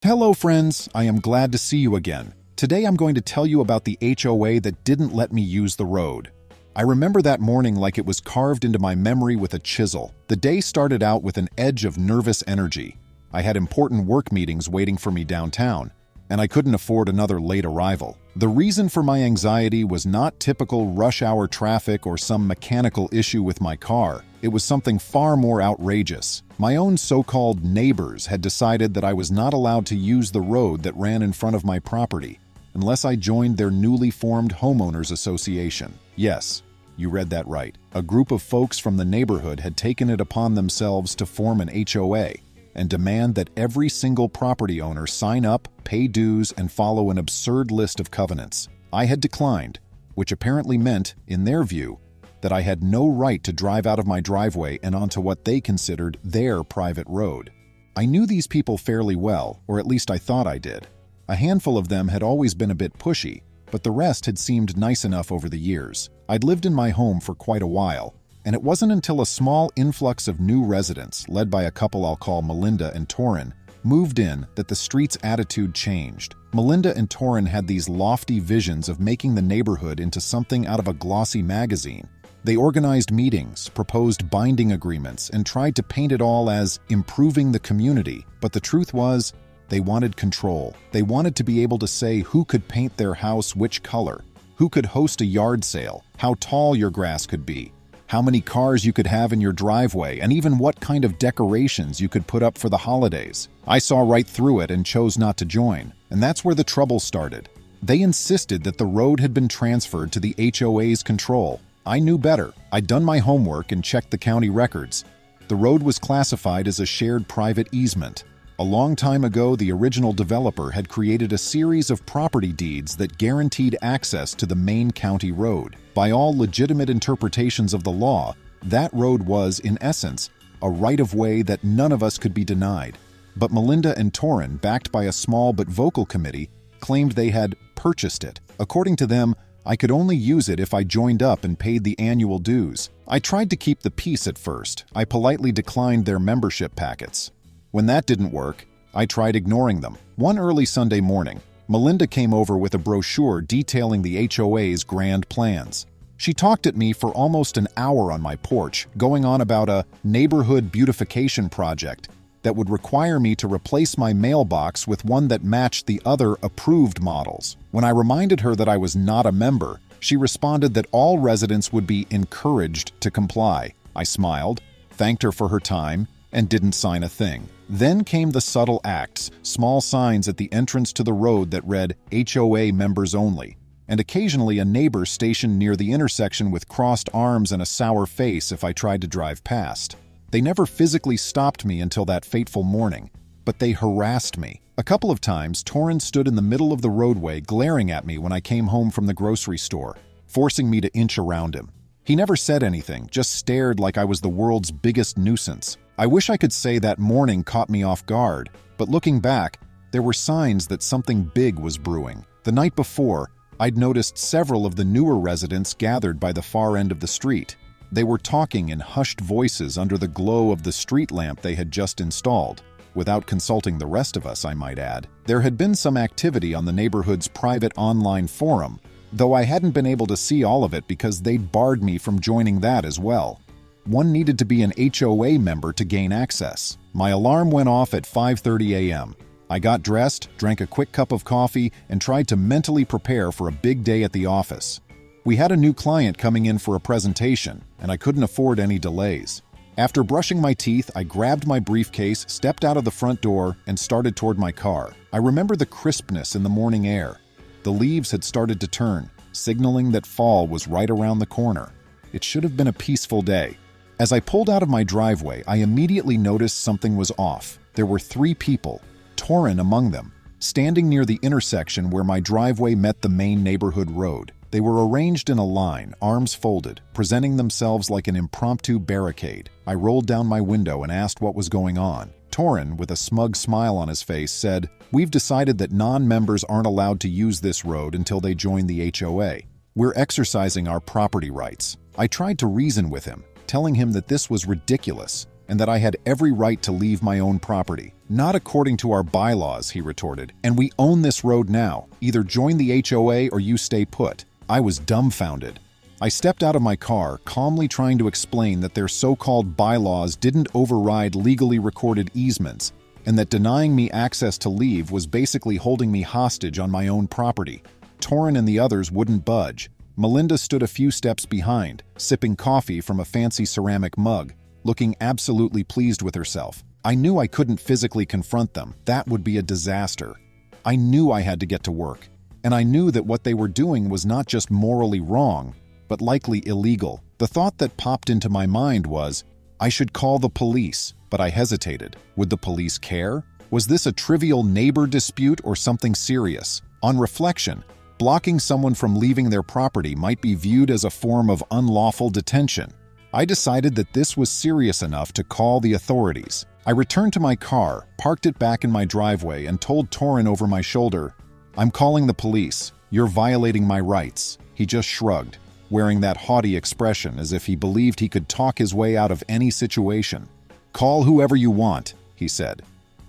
Hello friends, I am glad to see you again. Today I'm going to tell you about the HOA that didn't let me use the road. I remember that morning like it was carved into my memory with a chisel. The day started out with an edge of nervous energy. I had important work meetings waiting for me downtown, and I couldn't afford another late arrival. The reason for my anxiety was not typical rush hour traffic or some mechanical issue with my car. It was something far more outrageous. My own so-called neighbors had decided that I was not allowed to use the road that ran in front of my property unless I joined their newly formed homeowners association. Yes, you read that right. A group of folks from the neighborhood had taken it upon themselves to form an HOA and demand that every single property owner sign up, pay dues, and follow an absurd list of covenants. I had declined, which apparently meant, in their view, that I had no right to drive out of my driveway and onto what they considered their private road. I knew these people fairly well, or at least I thought I did. A handful of them had always been a bit pushy, but the rest had seemed nice enough over the years. I'd lived in my home for quite a while, and it wasn't until a small influx of new residents, led by a couple I'll call Melinda and Torin, moved in that the street's attitude changed. Melinda and Torin had these lofty visions of making the neighborhood into something out of a glossy magazine. They organized meetings, proposed binding agreements, and tried to paint it all as improving the community. But the truth was, they wanted control. They wanted to be able to say who could paint their house which color, who could host a yard sale, how tall your grass could be, how many cars you could have in your driveway, and even what kind of decorations you could put up for the holidays. I saw right through it and chose not to join, and that's where the trouble started. They insisted that the road had been transferred to the HOA's control. I knew better. I'd done my homework and checked the county records. The road was classified as a shared private easement. A long time ago, the original developer had created a series of property deeds that guaranteed access to the main county road. By all legitimate interpretations of the law, that road was, in essence, a right-of-way that none of us could be denied. But Melinda and Torin, backed by a small but vocal committee, claimed they had purchased it. According to them, I could only use it if I joined up and paid the annual dues. I tried to keep the peace at first. I politely declined their membership packets. When that didn't work, I tried ignoring them. One early Sunday morning, Melinda came over with a brochure detailing the HOA's grand plans. She talked at me for almost an hour on my porch, going on about a neighborhood beautification project that would require me to replace my mailbox with one that matched the other approved models. When I reminded her that I was not a member, she responded that all residents would be encouraged to comply. I smiled, thanked her for her time, and didn't sign a thing. Then came the subtle acts, small signs at the entrance to the road that read HOA members only, and occasionally a neighbor stationed near the intersection with crossed arms and a sour face if I tried to drive past. They never physically stopped me until that fateful morning, but they harassed me. A couple of times, Torin stood in the middle of the roadway glaring at me when I came home from the grocery store, forcing me to inch around him. He never said anything, just stared like I was the world's biggest nuisance. I wish I could say that morning caught me off guard, but looking back, there were signs that something big was brewing. The night before, I'd noticed several of the newer residents gathered by the far end of the street. They were talking in hushed voices under the glow of the street lamp they had just installed. Without consulting the rest of us, I might add. There had been some activity on the neighborhood's private online forum, though I hadn't been able to see all of it because they'd barred me from joining that as well. One needed to be an HOA member to gain access. My alarm went off at 5:30 a.m. I got dressed, drank a quick cup of coffee, and tried to mentally prepare for a big day at the office. We had a new client coming in for a presentation, and I couldn't afford any delays. After brushing my teeth, I grabbed my briefcase, stepped out of the front door, and started toward my car. I remember the crispness in the morning air. The leaves had started to turn, signaling that fall was right around the corner. It should have been a peaceful day. As I pulled out of my driveway, I immediately noticed something was off. There were 3 people, Torin among them, standing near the intersection where my driveway met the main neighborhood road. They were arranged in a line, arms folded, presenting themselves like an impromptu barricade. I rolled down my window and asked what was going on. Torin, with a smug smile on his face, said, "We've decided that non-members aren't allowed to use this road until they join the HOA. We're exercising our property rights." I tried to reason with him, telling him that this was ridiculous. and that I had every right to leave my own property. "Not according to our bylaws," he retorted, "and we own this road now. Either join the HOA or you stay put." I was dumbfounded. I stepped out of my car, calmly trying to explain that their so-called bylaws didn't override legally recorded easements, and that denying me access to leave was basically holding me hostage on my own property. Torrin and the others wouldn't budge. Melinda stood a few steps behind, sipping coffee from a fancy ceramic mug, looking absolutely pleased with herself. I knew I couldn't physically confront them. That would be a disaster. I knew I had to get to work, and I knew that what they were doing was not just morally wrong, but likely illegal. The thought that popped into my mind was, I should call the police, but I hesitated. Would the police care? Was this a trivial neighbor dispute or something serious? On reflection, blocking someone from leaving their property might be viewed as a form of unlawful detention. I decided that this was serious enough to call the authorities. I returned to my car, parked it back in my driveway, and told Torrin over my shoulder, "I'm calling the police. You're violating my rights." He just shrugged, wearing that haughty expression as if he believed he could talk his way out of any situation. "Call whoever you want," he said.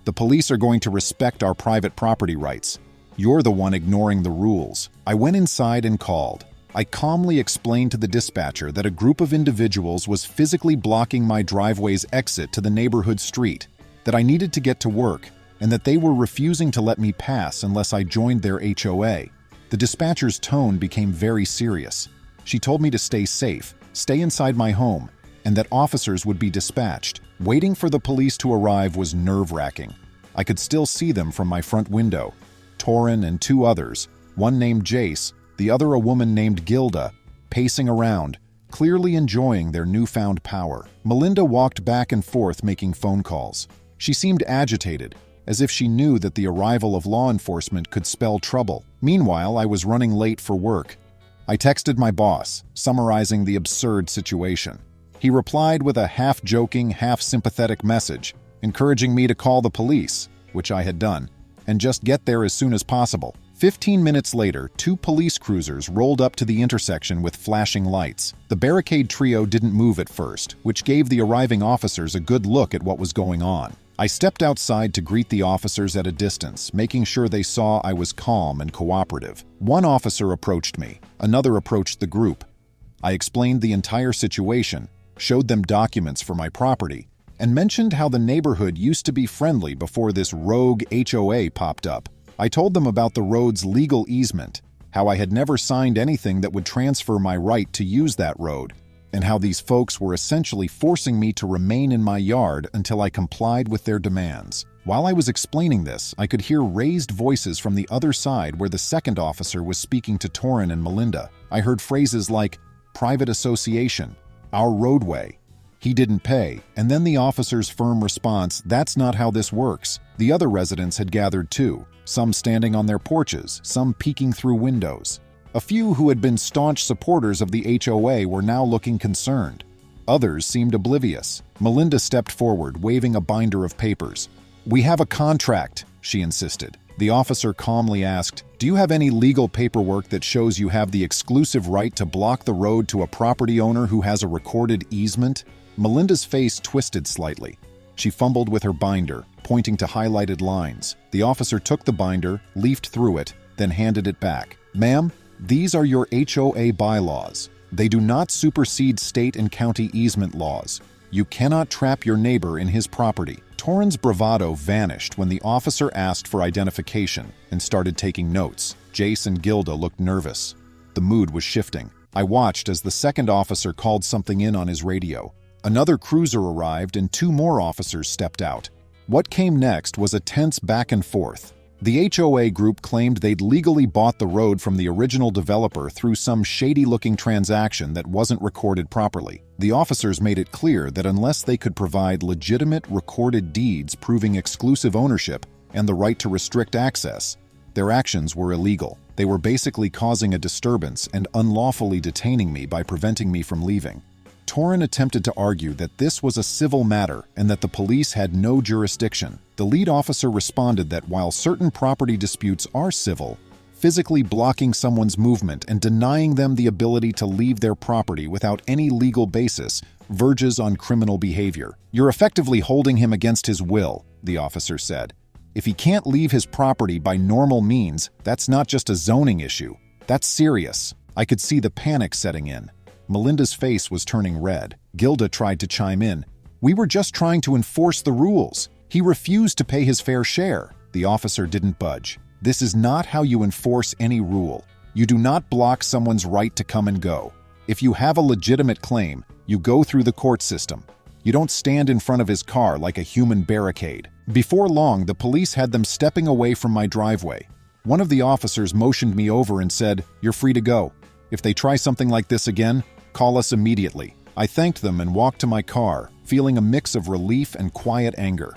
"The police are going to respect our private property rights. You're the one ignoring the rules." I went inside and called. I calmly explained to the dispatcher that a group of individuals was physically blocking my driveway's exit to the neighborhood street, that I needed to get to work, and that they were refusing to let me pass unless I joined their HOA. The dispatcher's tone became very serious. She told me to stay safe, stay inside my home, and that officers would be dispatched. Waiting for the police to arrive was nerve-wracking. I could still see them from my front window. Torrin and two others, one named Jace, the other a woman named Gilda, pacing around, clearly enjoying their newfound power. Melinda walked back and forth making phone calls. She seemed agitated, as if she knew that the arrival of law enforcement could spell trouble. Meanwhile, I was running late for work. I texted my boss, summarizing the absurd situation. He replied with a half-joking, half-sympathetic message, encouraging me to call the police, which I had done, and just get there as soon as possible. 15 minutes later, two police cruisers rolled up to the intersection with flashing lights. The barricade trio didn't move at first, which gave the arriving officers a good look at what was going on. I stepped outside to greet the officers at a distance, making sure they saw I was calm and cooperative. One officer approached me, another approached the group. I explained the entire situation, showed them documents for my property, and mentioned how the neighborhood used to be friendly before this rogue HOA popped up. I told them about the road's legal easement, how I had never signed anything that would transfer my right to use that road, and how these folks were essentially forcing me to remain in my yard until I complied with their demands. While I was explaining this, I could hear raised voices from the other side where the second officer was speaking to Torrin and Melinda. I heard phrases like, "private association," "our roadway," "he didn't pay," and then the officer's firm response, "that's not how this works." The other residents had gathered too, some standing on their porches, some peeking through windows. A few who had been staunch supporters of the HOA were now looking concerned. Others seemed oblivious. Melinda stepped forward, waving a binder of papers. "We have a contract," she insisted. The officer calmly asked, "Do you have any legal paperwork that shows you have the exclusive right to block the road to a property owner who has a recorded easement?" Melinda's face twisted slightly. She fumbled with her binder, pointing to highlighted lines. The officer took the binder, leafed through it, then handed it back. "Ma'am, these are your HOA bylaws. They do not supersede state and county easement laws. You cannot trap your neighbor in his property." Torrin's bravado vanished when the officer asked for identification and started taking notes. Jace and Gilda looked nervous. The mood was shifting. I watched as the second officer called something in on his radio. Another cruiser arrived and two more officers stepped out. What came next was a tense back and forth. The HOA group claimed they'd legally bought the road from the original developer through some shady-looking transaction that wasn't recorded properly. The officers made it clear that unless they could provide legitimate recorded deeds proving exclusive ownership and the right to restrict access, their actions were illegal. They were basically causing a disturbance and unlawfully detaining me by preventing me from leaving. Torrin attempted to argue that this was a civil matter and that the police had no jurisdiction. The lead officer responded that while certain property disputes are civil, physically blocking someone's movement and denying them the ability to leave their property without any legal basis verges on criminal behavior. You're effectively holding him against his will, the officer said. If he can't leave his property by normal means, that's not just a zoning issue. That's serious. I could see the panic setting in. Melinda's face was turning red. Gilda tried to chime in. We were just trying to enforce the rules. He refused to pay his fair share. The officer didn't budge. This is not how you enforce any rule. You do not block someone's right to come and go. If you have a legitimate claim, you go through the court system. You don't stand in front of his car like a human barricade. Before long, the police had them stepping away from my driveway. One of the officers motioned me over and said, "You're free to go. If they try something like this again, call us immediately." I thanked them and walked to my car, feeling a mix of relief and quiet anger.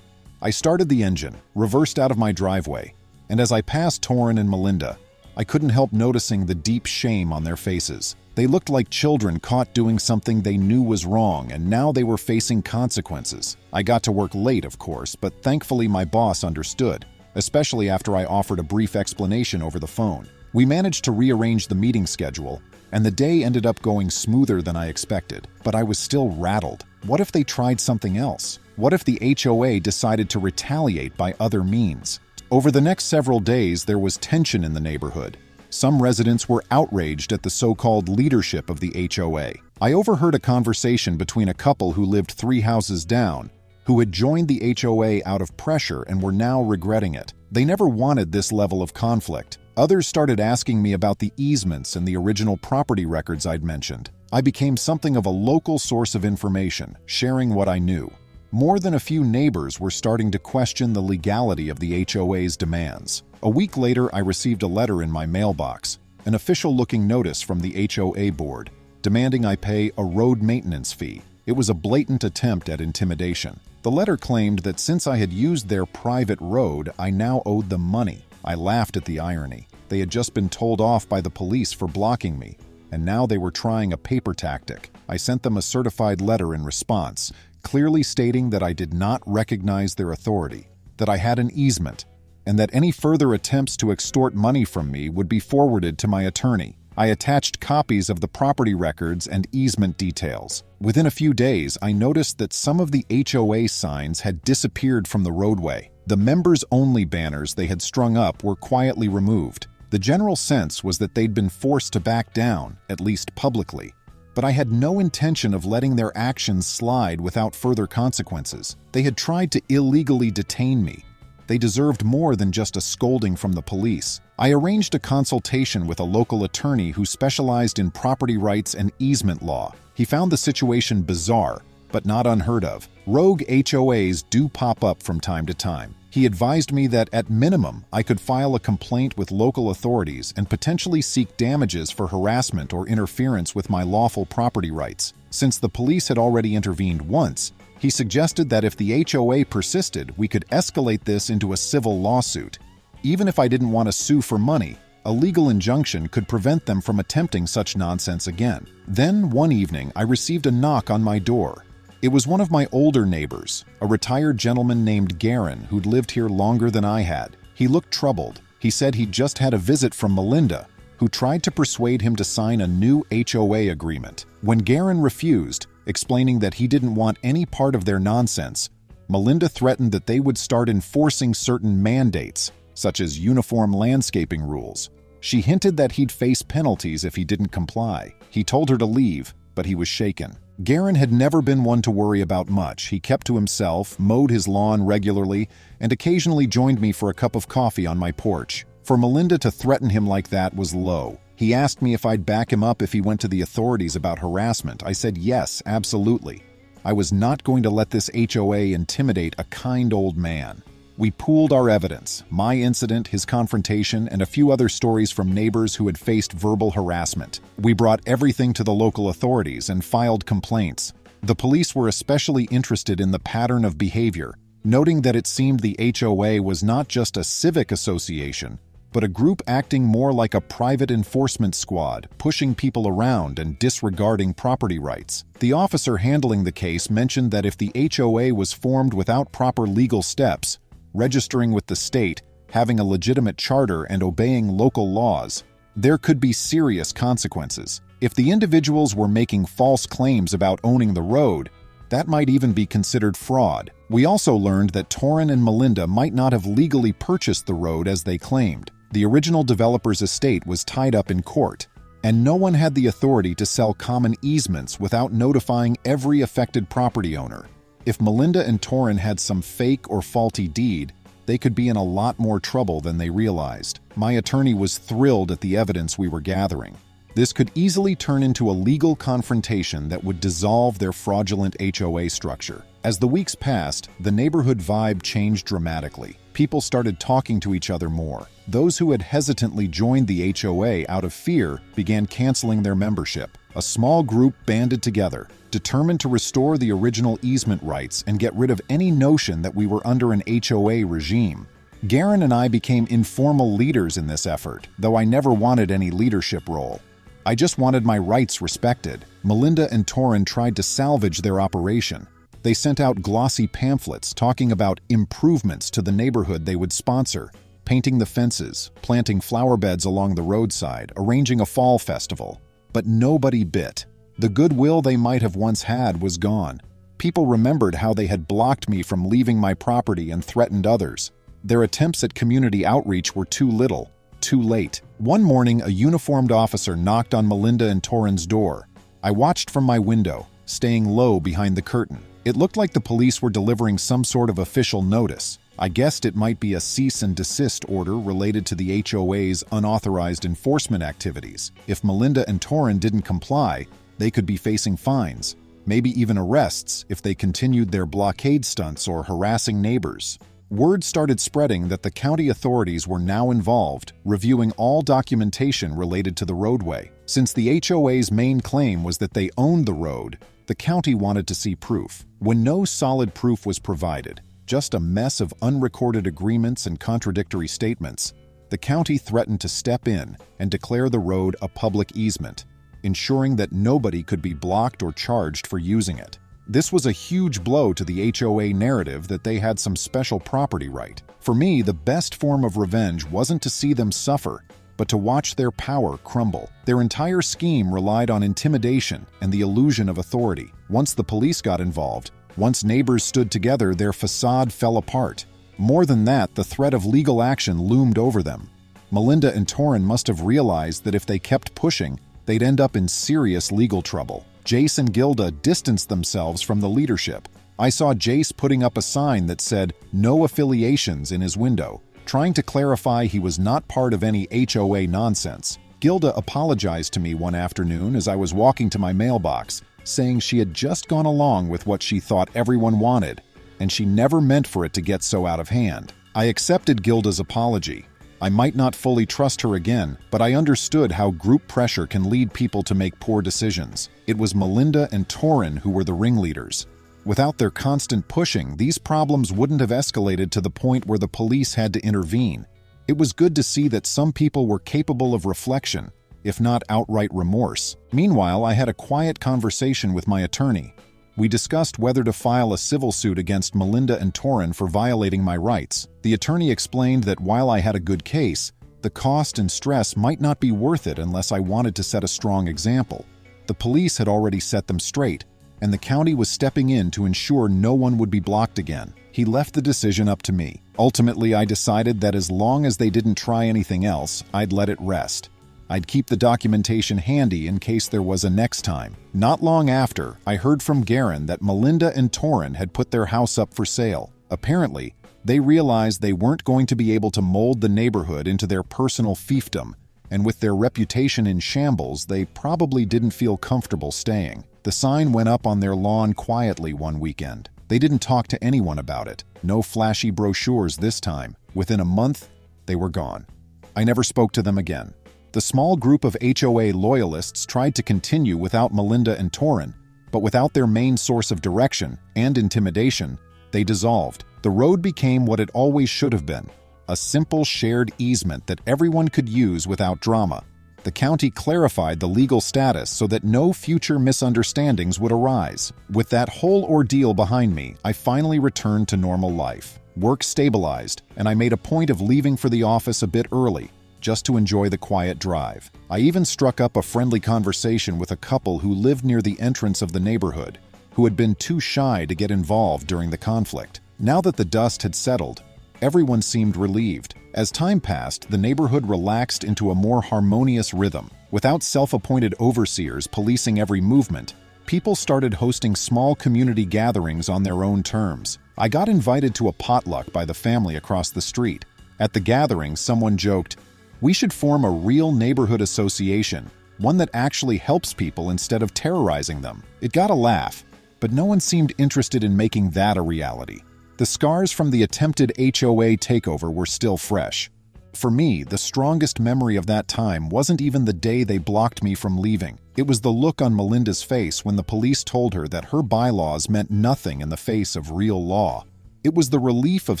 I started the engine, reversed out of my driveway, and as I passed Torrin and Melinda, I couldn't help noticing the deep shame on their faces. They looked like children caught doing something they knew was wrong, and now they were facing consequences. I got to work late, of course, but thankfully my boss understood, especially after I offered a brief explanation over the phone. We managed to rearrange the meeting schedule, and the day ended up going smoother than I expected. But I was still rattled. What if they tried something else? What if the HOA decided to retaliate by other means? Over the next several days, there was tension in the neighborhood. Some residents were outraged at the so-called leadership of the HOA. I overheard a conversation between a couple who lived 3 houses down, who had joined the HOA out of pressure and were now regretting it. They never wanted this level of conflict. Others started asking me about the easements and the original property records I'd mentioned. I became something of a local source of information, sharing what I knew. More than a few neighbors were starting to question the legality of the HOA's demands. A week later, I received a letter in my mailbox, an official-looking notice from the HOA board, demanding I pay a road maintenance fee. It was a blatant attempt at intimidation. The letter claimed that since I had used their private road, I now owed them money. I laughed at the irony. They had just been told off by the police for blocking me, and now they were trying a paper tactic. I sent them a certified letter in response, clearly stating that I did not recognize their authority, that I had an easement, and that any further attempts to extort money from me would be forwarded to my attorney. I attached copies of the property records and easement details. Within a few days, I noticed that some of the HOA signs had disappeared from the roadway. The members-only banners they had strung up were quietly removed. The general sense was that they'd been forced to back down, at least publicly. But I had no intention of letting their actions slide without further consequences. They had tried to illegally detain me. They deserved more than just a scolding from the police. I arranged a consultation with a local attorney who specialized in property rights and easement law. He found the situation bizarre, but not unheard of. Rogue HOAs do pop up from time to time. He advised me that at minimum, I could file a complaint with local authorities and potentially seek damages for harassment or interference with my lawful property rights. Since the police had already intervened once, he suggested that if the HOA persisted, we could escalate this into a civil lawsuit. Even if I didn't want to sue for money, a legal injunction could prevent them from attempting such nonsense again. Then, one evening, I received a knock on my door. It was one of my older neighbors, a retired gentleman named Garen who'd lived here longer than I had. He looked troubled. He said he'd just had a visit from Melinda, who tried to persuade him to sign a new HOA agreement. When Garen refused, explaining that he didn't want any part of their nonsense, Melinda threatened that they would start enforcing certain mandates, such as uniform landscaping rules. She hinted that he'd face penalties if he didn't comply. He told her to leave, but he was shaken. Garen had never been one to worry about much. He kept to himself, mowed his lawn regularly, and occasionally joined me for a cup of coffee on my porch. For Melinda to threaten him like that was low. He asked me if I'd back him up if he went to the authorities about harassment. I said yes, absolutely. I was not going to let this HOA intimidate a kind old man. We pooled our evidence, my incident, his confrontation, and a few other stories from neighbors who had faced verbal harassment. We brought everything to the local authorities and filed complaints. The police were especially interested in the pattern of behavior, noting that it seemed the HOA was not just a civic association, but a group acting more like a private enforcement squad, pushing people around and disregarding property rights. The officer handling the case mentioned that if the HOA was formed without proper legal steps, registering with the state, having a legitimate charter, and obeying local laws, there could be serious consequences. If the individuals were making false claims about owning the road, that might even be considered fraud. We also learned that Torren and Melinda might not have legally purchased the road as they claimed. The original developer's estate was tied up in court, and no one had the authority to sell common easements without notifying every affected property owner. If Melinda and Torren had some fake or faulty deed, they could be in a lot more trouble than they realized. My attorney was thrilled at the evidence we were gathering. This could easily turn into a legal confrontation that would dissolve their fraudulent HOA structure. As the weeks passed, the neighborhood vibe changed dramatically. People started talking to each other more. Those who had hesitantly joined the HOA out of fear began canceling their membership. A small group banded together, determined to restore the original easement rights and get rid of any notion that we were under an HOA regime. Garen and I became informal leaders in this effort, though I never wanted any leadership role. I just wanted my rights respected. Melinda and Torren tried to salvage their operation. They sent out glossy pamphlets talking about improvements to the neighborhood they would sponsor, painting the fences, planting flower beds along the roadside, arranging a fall festival. But nobody bit. The goodwill they might have once had was gone. People remembered how they had blocked me from leaving my property and threatened others. Their attempts at community outreach were too little, too late. One morning, a uniformed officer knocked on Melinda and Torren's door. I watched from my window, staying low behind the curtain. It looked like the police were delivering some sort of official notice. I guessed it might be a cease and desist order related to the HOA's unauthorized enforcement activities. If Melinda and Torren didn't comply, they could be facing fines, maybe even arrests if they continued their blockade stunts or harassing neighbors. Word started spreading that the county authorities were now involved, reviewing all documentation related to the roadway. Since the HOA's main claim was that they owned the road, the county wanted to see proof. When no solid proof was provided, just a mess of unrecorded agreements and contradictory statements, the county threatened to step in and declare the road a public easement, ensuring that nobody could be blocked or charged for using it. This was a huge blow to the HOA narrative that they had some special property right. For me, the best form of revenge wasn't to see them suffer, but to watch their power crumble. Their entire scheme relied on intimidation and the illusion of authority. Once the police got involved, once neighbors stood together, their facade fell apart. More than that, the threat of legal action loomed over them. Melinda and Torren must have realized that if they kept pushing, they'd end up in serious legal trouble. Jace and Gilda distanced themselves from the leadership. I saw Jace putting up a sign that said, "No affiliations" in his window, trying to clarify he was not part of any HOA nonsense. Gilda apologized to me one afternoon as I was walking to my mailbox, saying she had just gone along with what she thought everyone wanted, and she never meant for it to get so out of hand. I accepted Gilda's apology. I might not fully trust her again, but I understood how group pressure can lead people to make poor decisions. It was Melinda and Torren who were the ringleaders. Without their constant pushing, these problems wouldn't have escalated to the point where the police had to intervene. It was good to see that some people were capable of reflection, if not outright remorse. Meanwhile, I had a quiet conversation with my attorney. We discussed whether to file a civil suit against Melinda and Torren for violating my rights. The attorney explained that while I had a good case, the cost and stress might not be worth it unless I wanted to set a strong example. The police had already set them straight, and the county was stepping in to ensure no one would be blocked again. He left the decision up to me. Ultimately, I decided that as long as they didn't try anything else, I'd let it rest. I'd keep the documentation handy in case there was a next time. Not long after, I heard from Garen that Melinda and Torren had put their house up for sale. Apparently, they realized they weren't going to be able to mold the neighborhood into their personal fiefdom, and with their reputation in shambles, they probably didn't feel comfortable staying. The sign went up on their lawn quietly one weekend. They didn't talk to anyone about it. No flashy brochures this time. Within a month, they were gone. I never spoke to them again. The small group of HOA loyalists tried to continue without Melinda and Torren, but without their main source of direction and intimidation, they dissolved. The road became what it always should have been, a simple shared easement that everyone could use without drama. The county clarified the legal status so that no future misunderstandings would arise. With that whole ordeal behind me, I finally returned to normal life. Work stabilized, and I made a point of leaving for the office a bit early, just to enjoy the quiet drive. I even struck up a friendly conversation with a couple who lived near the entrance of the neighborhood, who had been too shy to get involved during the conflict. Now that the dust had settled, everyone seemed relieved. As time passed, the neighborhood relaxed into a more harmonious rhythm. Without self-appointed overseers policing every movement, people started hosting small community gatherings on their own terms. I got invited to a potluck by the family across the street. At the gathering, someone joked, "We should form a real neighborhood association, one that actually helps people instead of terrorizing them." It got a laugh, but no one seemed interested in making that a reality. The scars from the attempted HOA takeover were still fresh. For me, the strongest memory of that time wasn't even the day they blocked me from leaving. It was the look on Melinda's face when the police told her that her bylaws meant nothing in the face of real law. It was the relief of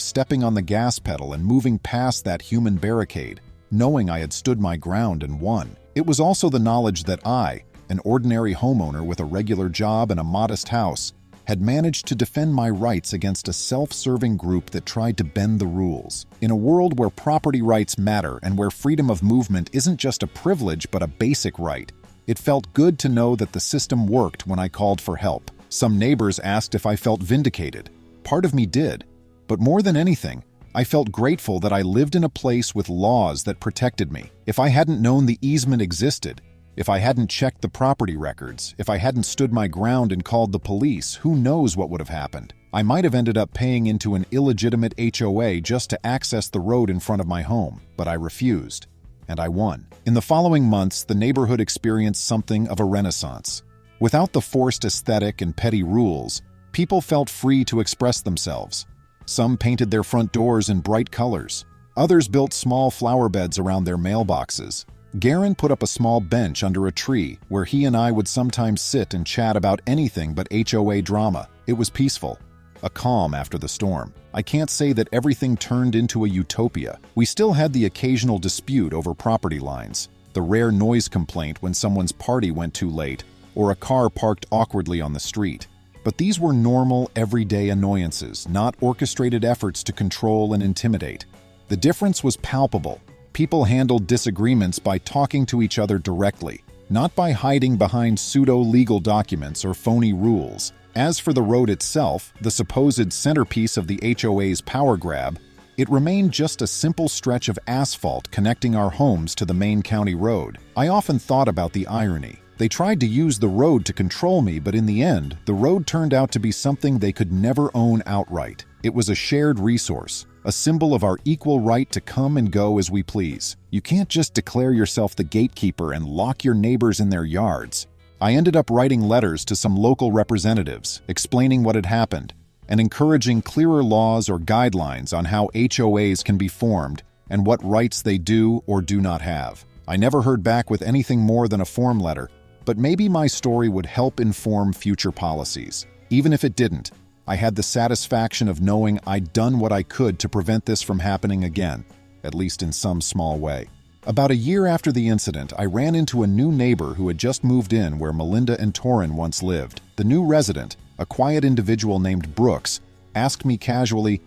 stepping on the gas pedal and moving past that human barricade, knowing I had stood my ground and won. It was also the knowledge that I, an ordinary homeowner with a regular job and a modest house, had managed to defend my rights against a self-serving group that tried to bend the rules. In a world where property rights matter and where freedom of movement isn't just a privilege but a basic right, it felt good to know that the system worked when I called for help. Some neighbors asked if I felt vindicated. Part of me did. But more than anything, I felt grateful that I lived in a place with laws that protected me. If I hadn't known the easement existed, if I hadn't checked the property records, if I hadn't stood my ground and called the police, who knows what would have happened? I might have ended up paying into an illegitimate HOA just to access the road in front of my home, but I refused, and I won. In the following months, the neighborhood experienced something of a renaissance. Without the forced aesthetic and petty rules, people felt free to express themselves. Some painted their front doors in bright colors. Others built small flower beds around their mailboxes. Garen put up a small bench under a tree where he and I would sometimes sit and chat about anything but HOA drama. It was peaceful, a calm after the storm. I can't say that everything turned into a utopia. We still had the occasional dispute over property lines, the rare noise complaint when someone's party went too late, or a car parked awkwardly on the street. But these were normal, everyday annoyances, not orchestrated efforts to control and intimidate. The difference was palpable. People handled disagreements by talking to each other directly, not by hiding behind pseudo-legal documents or phony rules. As for the road itself, the supposed centerpiece of the HOA's power grab, it remained just a simple stretch of asphalt connecting our homes to the main county road. I often thought about the irony. They tried to use the road to control me, but in the end, the road turned out to be something they could never own outright. It was a shared resource, a symbol of our equal right to come and go as we please. You can't just declare yourself the gatekeeper and lock your neighbors in their yards. I ended up writing letters to some local representatives, explaining what had happened, and encouraging clearer laws or guidelines on how HOAs can be formed and what rights they do or do not have. I never heard back with anything more than a form letter, but maybe my story would help inform future policies. Even if it didn't, I had the satisfaction of knowing I'd done what I could to prevent this from happening again, at least in some small way. About a year after the incident, I ran into a new neighbor who had just moved in where Melinda and Torrin once lived. The new resident, a quiet individual named Brooks, asked me casually,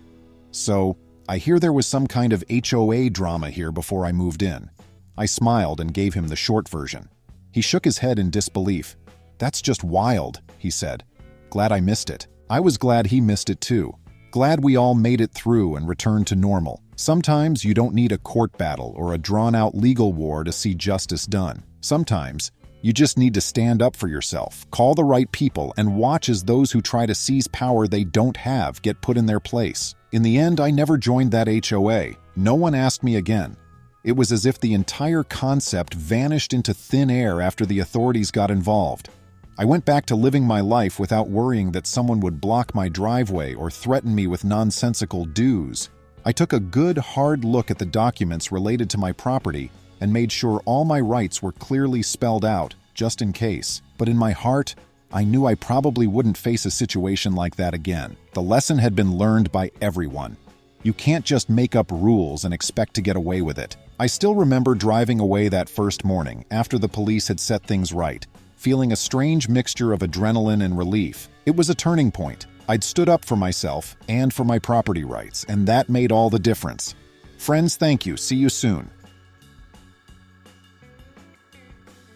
"So, I hear there was some kind of HOA drama here before I moved in." I smiled and gave him the short version. He shook his head in disbelief. "That's just wild," he said. "Glad I missed it." I was glad he missed it too. Glad we all made it through and returned to normal. Sometimes you don't need a court battle or a drawn-out legal war to see justice done. Sometimes you just need to stand up for yourself, call the right people, and watch as those who try to seize power they don't have get put in their place. In the end, I never joined that HOA. No one asked me again. It was as if the entire concept vanished into thin air after the authorities got involved. I went back to living my life without worrying that someone would block my driveway or threaten me with nonsensical dues. I took a good, hard look at the documents related to my property and made sure all my rights were clearly spelled out, just in case. But in my heart, I knew I probably wouldn't face a situation like that again. The lesson had been learned by everyone. You can't just make up rules and expect to get away with it. I still remember driving away that first morning, after the police had set things right, feeling a strange mixture of adrenaline and relief. It was a turning point. I'd stood up for myself and for my property rights, and that made all the difference. Friends, thank you. See you soon.